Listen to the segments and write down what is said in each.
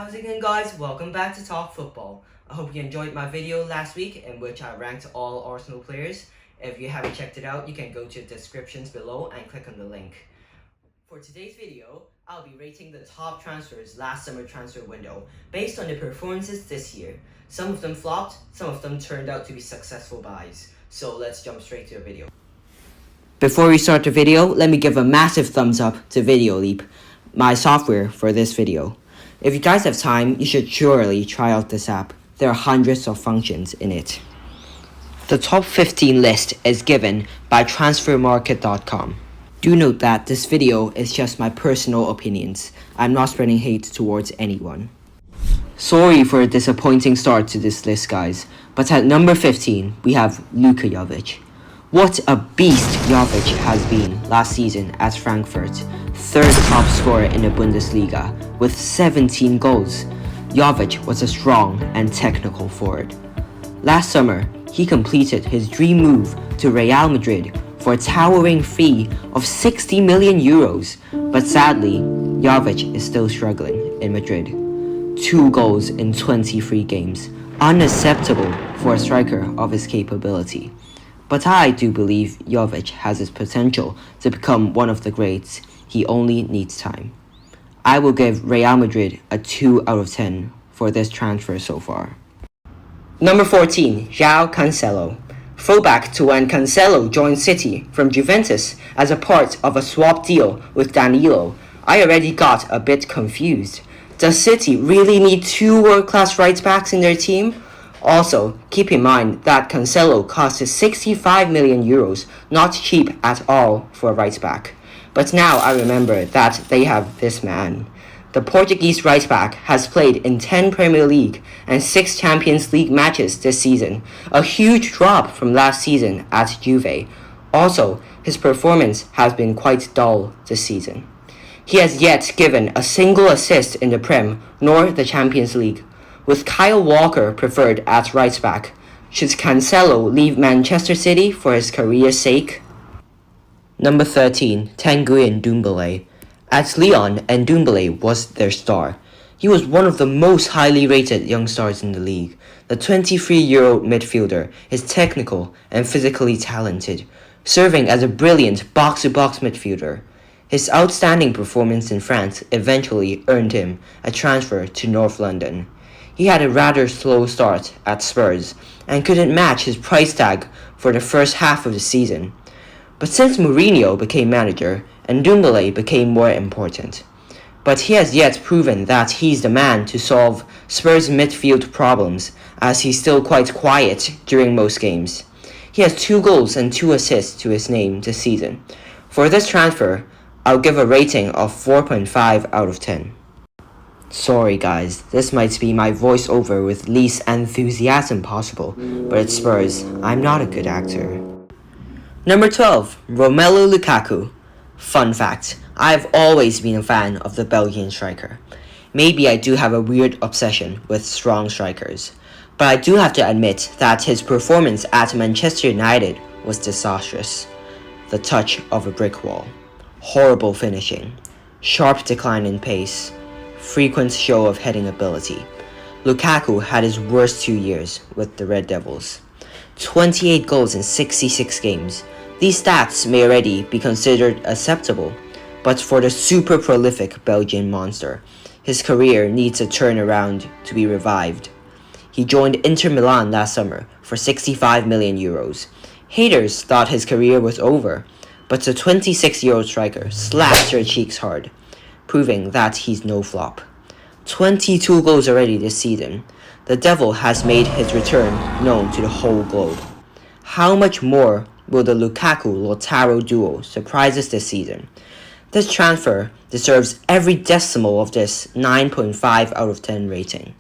How's it going, guys? Welcome back to Talk Football. I hope you enjoyed my video last week in which I ranked all Arsenal players. If you haven't checked it out, you can go to the descriptions below and click on the link. For today's video, I'll be rating the top transfers last summer transfer window based on their performances this year. Some of them flopped, some of them turned out to be successful buys. So let's jump straight to the video. Before we start the video, let me give a massive thumbs up to Video Leap, my software for this video. If you guys have time, you should surely try out this app. There are hundreds of functions in it. The top 15 list is given by transfermarket.com. Do note that this video is just my personal opinions. I'm not spreading hate towards anyone. Sorry for a disappointing start to this list, guys, but at number 15 we have Lukaku. What a beast Jovic has been last season at Frankfurt, third top scorer in the Bundesliga with 17 goals. Jovic was a strong and technical forward. Last summer, he completed his dream move to Real Madrid for a towering fee of 60 million euros, but sadly, Jovic is still struggling in Madrid. 2 goals in 23 games, unacceptable for a striker of his capability. But I do believe Jovic has his potential to become one of the greats. He only needs time. I will give Real Madrid a 2 out of 10 for this transfer so far. Number 14, João Cancelo. Throwback to when Cancelo joined City from Juventus as a part of a swap deal with Danilo, I already got a bit confused. Does City really need 2 world-class right-backs in their team? Also, keep in mind that Cancelo cost 65 million euros, not cheap at all for a right-back. But now I remember that they have this man. The Portuguese right-back has played in 10 Premier League and 6 Champions League matches this season, a huge drop from last season at Juve. Also, his performance has been quite dull this season. He has yet given a single assist in the Prem nor the Champions League. With Kyle Walker preferred at right back, should Cancelo leave Manchester City for his career's sake? Number 13, Tanguy Ndombele. At Lyon, Ndombele was their star. He was one of the most highly rated young stars in the league. The 23-year-old midfielder is technical and physically talented, serving as a brilliant box-to-box midfielder. His outstanding performance in France eventually earned him a transfer to North London. He had a rather slow start at Spurs and couldn't match his price tag for the first half of the season. But since Mourinho became manager, Ndombele became more important. But he has yet proven that he's the man to solve Spurs' midfield problems, as he's still quite quiet during most games. He has 2 goals and 2 assists to his name this season. For this transfer, I'll give a rating of 4.5 out of 10. Sorry guys, this might be my voiceover with least enthusiasm possible, but it's Spurs. I'm not a good actor. Number 12, Romelu Lukaku. Fun fact, I've always been a fan of the Belgian striker. Maybe I do have a weird obsession with strong strikers, but I do have to admit that his performance at Manchester United was disastrous. The touch of a brick wall, horrible finishing, sharp decline in pace, frequent show of heading ability. Lukaku had his worst 2 years with the Red Devils. 28 goals in 66 games. These stats may already be considered acceptable, but for the super prolific Belgian monster, his career needs a turnaround to be revived. He joined Inter Milan last summer for 65 million euros. Haters thought his career was over, but the 26-year-old striker slapped their cheeks hard, proving that he's no flop. 22 goals already this season. The Devil has made his return known to the whole globe. How much more will the Lukaku-Lautaro duo surprise us this season? This transfer deserves every decimal of this 9.5 out of 10 rating.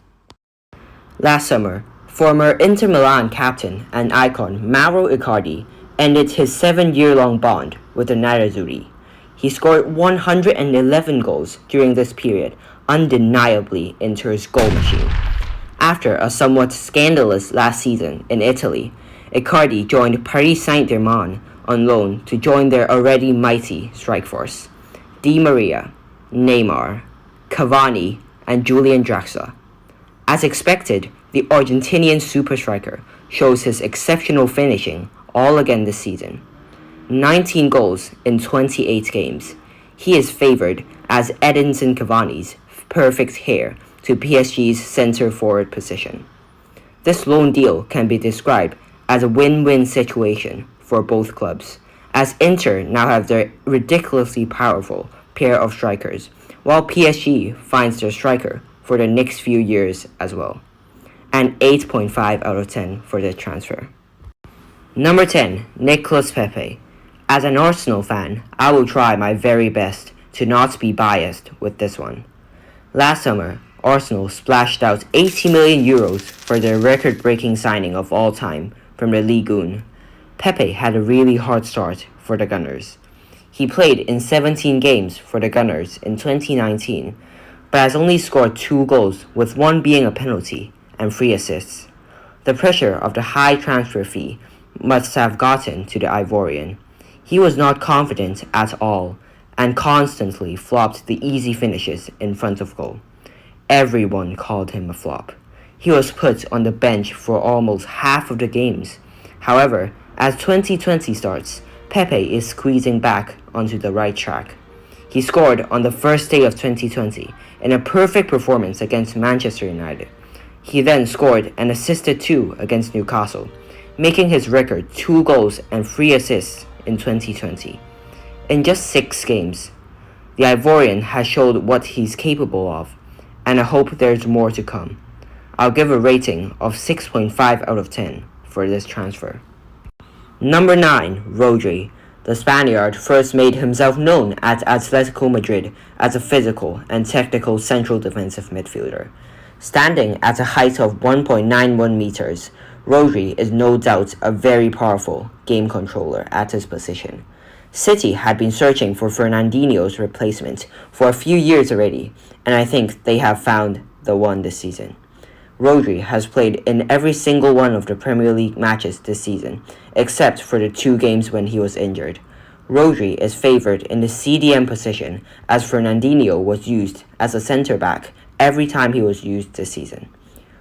Last summer, former Inter Milan captain and icon Mauro Icardi ended his 7-year-long bond with the Nerazzurri. He scored 111 goals during this period, undeniably Inter's goal machine. After a somewhat scandalous last season in Italy, Icardi joined Paris Saint-Germain on loan to join their already mighty strike force. Di Maria, Neymar, Cavani, and Julian Draxler. As expected, the Argentinian super striker shows his exceptional finishing all again this season. 19 goals in 28 games. He is favoured as Edinson Cavani's perfect heir to PSG's centre-forward position. This loan deal can be described as a win-win situation for both clubs, as Inter now have their ridiculously powerful pair of strikers, while PSG finds their striker for the next few years as well. An 8.5 out of 10 for this transfer. Number 10, Nicolas Pepe. As an Arsenal fan, I will try my very best to not be biased with this one. Last summer, Arsenal splashed out 80 million euros for their record-breaking signing of all time from the Ligue 1. Pepe had a really hard start for the Gunners. He played in 17 games for the Gunners in 2019, but has only scored 2 goals, with one being a penalty and 3 assists. The pressure of the high transfer fee must have gotten to the Ivorian. He was not confident at all and constantly flopped the easy finishes in front of goal. Everyone called him a flop. He was put on the bench for almost half of the games. However, as 2020 starts, Pepe is squeezing back onto the right track. He scored on the first day of 2020 in a perfect performance against Manchester United. He then scored and assisted 2 against Newcastle, making his record 2 goals and 3 assists in 2020. In just 6 games, the Ivorian has showed what he's capable of, and I hope there's more to come. I'll give a rating of 6.5 out of 10 for this transfer. Number 9, Rodri. The Spaniard first made himself known at Atletico Madrid as a physical and technical central defensive midfielder. Standing at a height of 1.91 meters, Rodri is no doubt a very powerful game controller at his position. City had been searching for Fernandinho's replacement for a few years already, and I think they have found the one this season. Rodri has played in every single one of the Premier League matches this season, except for the 2 games when he was injured. Rodri is favoured in the CDM position, as Fernandinho was used as a centre-back every time he was used this season.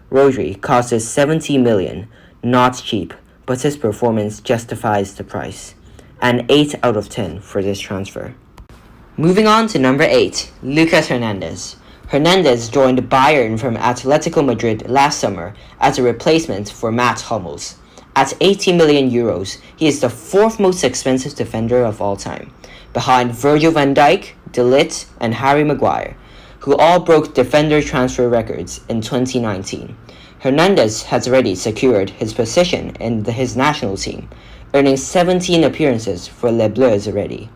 Rodri costs 70 million, not cheap, but his performance justifies the price. An 8 out of 10 for this transfer. Moving on to number 8, Lucas Hernandez. Hernandez joined Bayern from Atletico Madrid last summer as a replacement for Mats Hummels. At 80 million euros, he is the 4th most expensive defender of all time, behind Virgil van Dijk, Ligt, and Harry Maguire, who all broke defender transfer records in 2019. Hernandez has already secured his position in his national team, earning 17 appearances for Les Bleus already.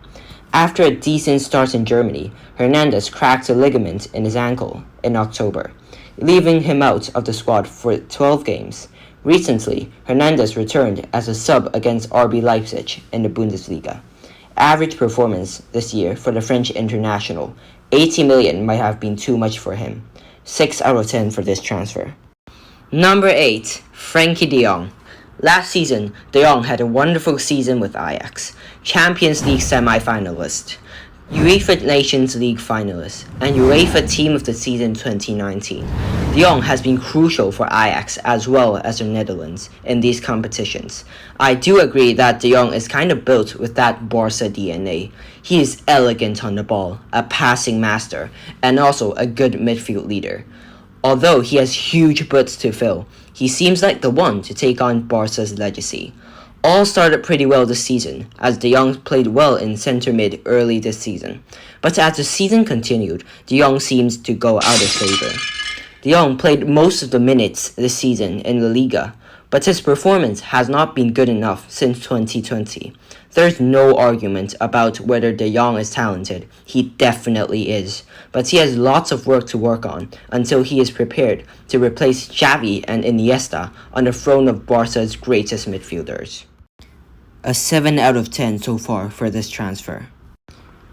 After a decent start in Germany, Hernandez cracked a ligament in his ankle in October, leaving him out of the squad for 12 games. Recently, Hernandez returned as a sub against RB Leipzig in the Bundesliga. Average performance this year for the French international, 80 million might have been too much for him. 6 out of 10 for this transfer. Number 8, Frenkie de Jong. Last season, de Jong had a wonderful season with Ajax, Champions League semi-finalist, UEFA Nations League finalist, and UEFA Team of the Season 2019. De Jong has been crucial for Ajax as well as the Netherlands in these competitions. I do agree that de Jong is kind of built with that Barca DNA. He is elegant on the ball, a passing master, and also a good midfield leader. Although he has huge boots to fill, he seems like the one to take on Barca's legacy. All started pretty well this season, as de Jong played well in centre mid early this season. But as the season continued, de Jong seems to go out of favour. De Jong played most of the minutes this season in La Liga, but his performance has not been good enough since 2020. There's no argument about whether de Jong is talented. He definitely is. But he has lots of work to work on until he is prepared to replace Xavi and Iniesta on the throne of Barca's greatest midfielders. A 7 out of 10 so far for this transfer.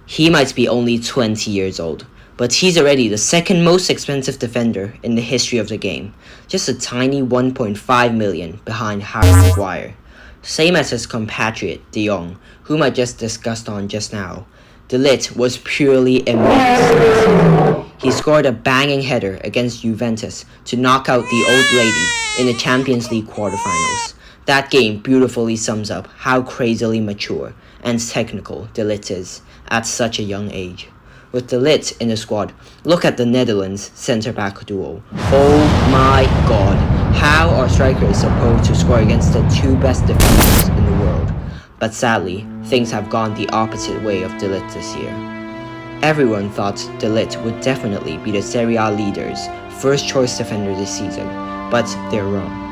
He might be only 20 years old, but he's already the 2nd most expensive defender in the history of the game, just a tiny 1.5 million behind Harry Maguire. Same as his compatriot de Jong, whom I just discussed on just now. De Ligt was purely immense. He scored a banging header against Juventus to knock out the old lady in the Champions League quarterfinals. That game beautifully sums up how crazily mature and technical De Ligt is at such a young age. With De Ligt in the squad, look at the Netherlands centre-back duo. Oh my god, how are strikers supposed to score against the two best defenders in the world? But sadly, things have gone the opposite way of De Ligt this year. Everyone thought De Ligt would definitely be the Serie A leaders' first choice defender this season, but they're wrong.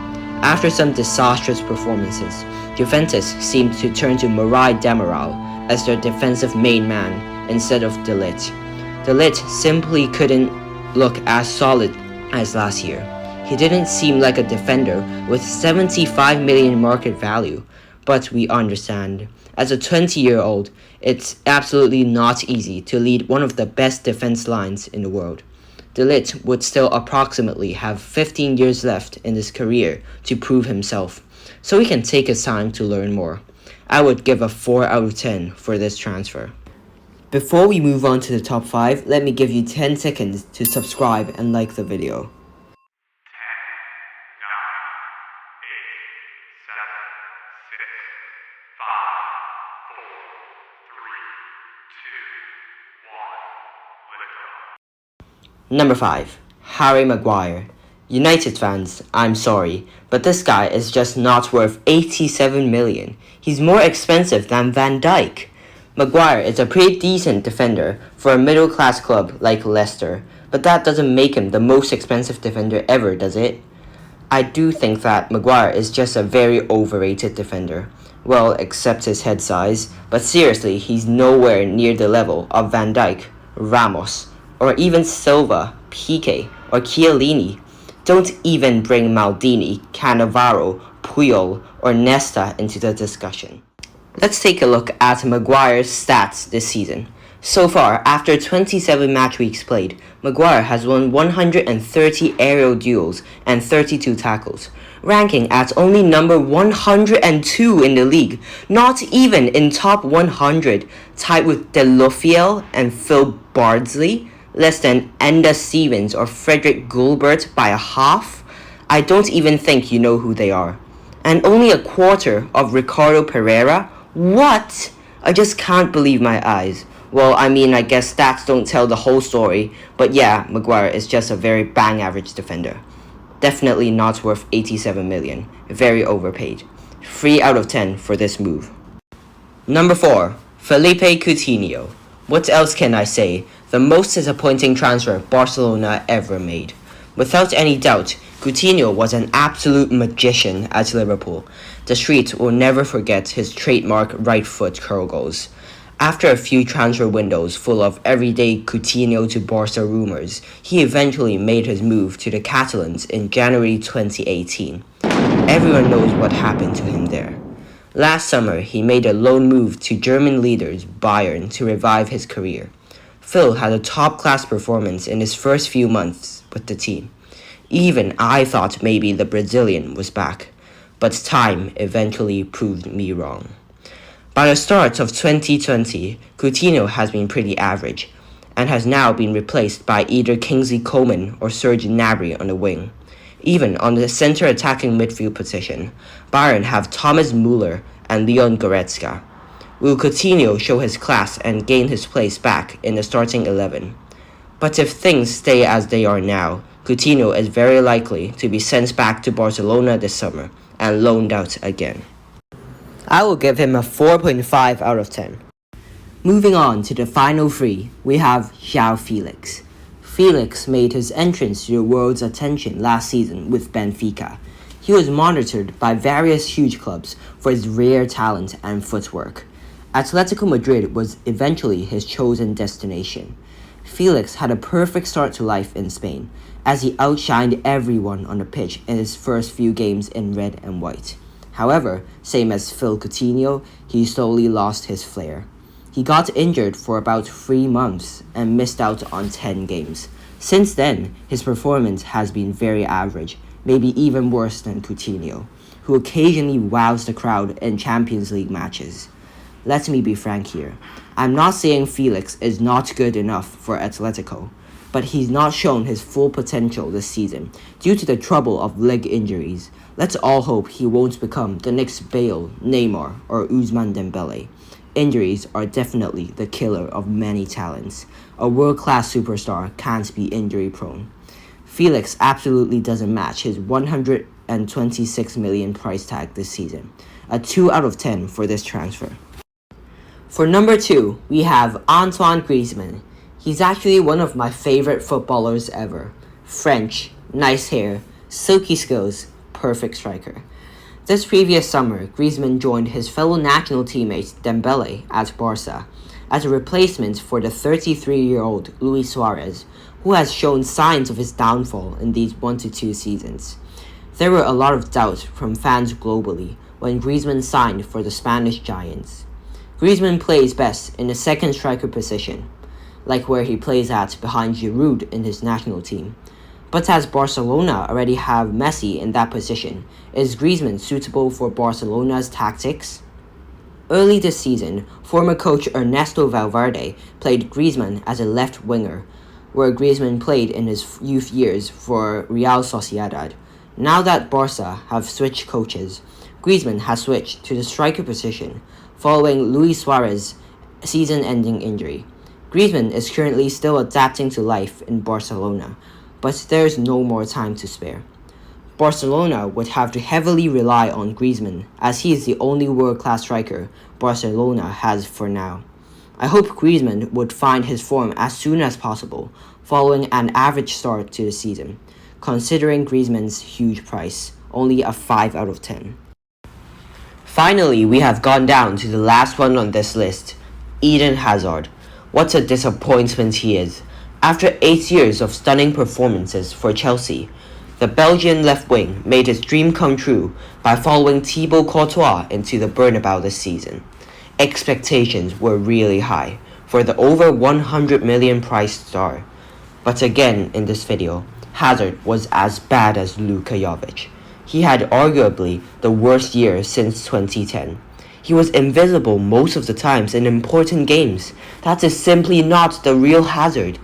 After some disastrous performances, Juventus seemed to turn to Maguire as their defensive main man instead of De Ligt. De Ligt simply couldn't look as solid as last year. He didn't seem like a defender with 75 million market value, but we understand. As a 20-year-old, it's absolutely not easy to lead one of the best defense lines in the world. De Ligt would still approximately have 15 years left in his career to prove himself, so he can take his time to learn more. I would give a 4 out of 10 for this transfer. Before we move on to the top 5, let me give you 10 seconds to subscribe and like the video. 10, 9, 8, 7, 6, 5, 4, 3, 2, 1, Number 5. Harry Maguire. United fans, I'm sorry, but this guy is just not worth 87 million. He's more expensive than Van Dijk. Maguire is a pretty decent defender for a middle-class club like Leicester, but that doesn't make him the most expensive defender ever, does it? I do think that Maguire is just a very overrated defender. Well, except his head size, but seriously, he's nowhere near the level of Van Dijk, Ramos, or even Silva, Piqué, or Chiellini. Don't even bring Maldini, Cannavaro, Puyol, or Nesta into the discussion. Let's take a look at Maguire's stats this season. So far, after 27 match weeks played, Maguire has won 130 aerial duels and 32 tackles, ranking at only number 102 in the league, not even in top 100, tied with Deulofeu and Phil Bardsley, less than Enda Stevens or Frederick Gulbert by a half. I don't even think you know who they are. And only a quarter of Ricardo Pereira? What? I just can't believe my eyes. Well, I mean, I guess stats don't tell the whole story, but yeah, Maguire is just a very bang average defender. Definitely not worth 87 million. Very overpaid. 3 out of 10 for this move. Number 4. Philippe Coutinho. What else can I say? The most disappointing transfer Barcelona ever made. Without any doubt, Coutinho was an absolute magician at Liverpool. The streets will never forget his trademark right foot curl goals. After a few transfer windows full of everyday Coutinho to Barca rumors, he eventually made his move to the Catalans in January 2018. Everyone knows what happened to him there. Last summer, he made a loan move to German leaders Bayern to revive his career. Phil had a top-class performance in his first few months with the team. Even I thought maybe the Brazilian was back, but time eventually proved me wrong. By the start of 2020, Coutinho has been pretty average, and has now been replaced by either Kingsley Coman or Serge Gnabry on the wing. Even on the center attacking midfield position, Bayern have Thomas Müller and Leon Goretzka. Will Coutinho show his class and gain his place back in the starting 11? But if things stay as they are now, Coutinho is very likely to be sent back to Barcelona this summer and loaned out again. I will give him a 4.5 out of 10. Moving on to the final 3, we have João Felix. Felix made his entrance to the world's attention last season with Benfica. He was monitored by various huge clubs for his rare talent and footwork. Atletico Madrid was eventually his chosen destination. Felix had a perfect start to life in Spain, as he outshined everyone on the pitch in his first few games in red and white. However, same as Phil Coutinho, he slowly lost his flair. He got injured for about 3 months and missed out on 10 games. Since then, his performance has been very average, maybe even worse than Coutinho, who occasionally wows the crowd in Champions League matches. Let me be frank here. I'm not saying Felix is not good enough for Atletico, but he's not shown his full potential this season due to the trouble of leg injuries. Let's all hope he won't become the next Bale, Neymar, or Ousmane Dembele. Injuries are definitely the killer of many talents. A world-class superstar can't be injury-prone. Felix absolutely doesn't match his 126 million price tag this season. A 2 out of 10 for this transfer. For number 2, we have Antoine Griezmann. He's actually one of my favorite footballers ever. French, nice hair, silky skills, perfect striker. This previous summer, Griezmann joined his fellow national teammate Dembele at Barca as a replacement for the 33-year-old Luis Suarez, who has shown signs of his downfall in these 1 to 2 seasons. There were a lot of doubt from fans globally when Griezmann signed for the Spanish Giants. Griezmann plays best in the second striker position, like where he plays at behind Giroud in his national team. But as Barcelona already have Messi in that position, is Griezmann suitable for Barcelona's tactics? Early this season, former coach Ernesto Valverde played Griezmann as a left winger, where Griezmann played in his youth years for Real Sociedad. Now that Barca have switched coaches, Griezmann has switched to the striker position following Luis Suarez's season-ending injury. Griezmann is currently still adapting to life in Barcelona, but there's no more time to spare. Barcelona would have to heavily rely on Griezmann, as he is the only world-class striker Barcelona has for now. I hope Griezmann would find his form as soon as possible, following an average start to the season, considering Griezmann's huge price, only a 5 out of 10. Finally, we have gone down to the last one on this list, Eden Hazard. What a disappointment he is. After 8 years of stunning performances for Chelsea, the Belgian left wing made his dream come true by following Thibaut Courtois into the Bernabeu this season. Expectations were really high for the over 100 million priced star. But again in this video, Hazard was as bad as Luka Jovic. He had arguably the worst year since 2010. He was invisible most of the times in important games. That is simply not the real Hazard.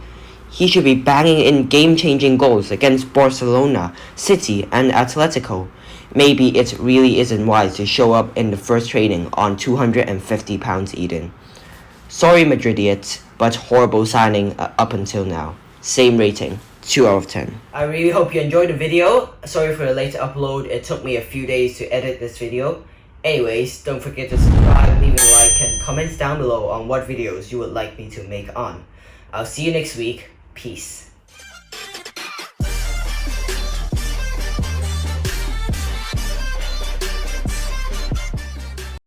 He should be banging in game-changing goals against Barcelona, City, and Atletico. Maybe it really isn't wise to show up in the first training on £250 Eden. Sorry Madridians, but horrible signing up until now. Same rating, 2 out of 10. I really hope you enjoyed the video. Sorry for the late upload. It took me a few days to edit this video. Anyways, don't forget to subscribe, leave a like, and comments down below on what videos you would like me to make on. I'll see you next week. Peace.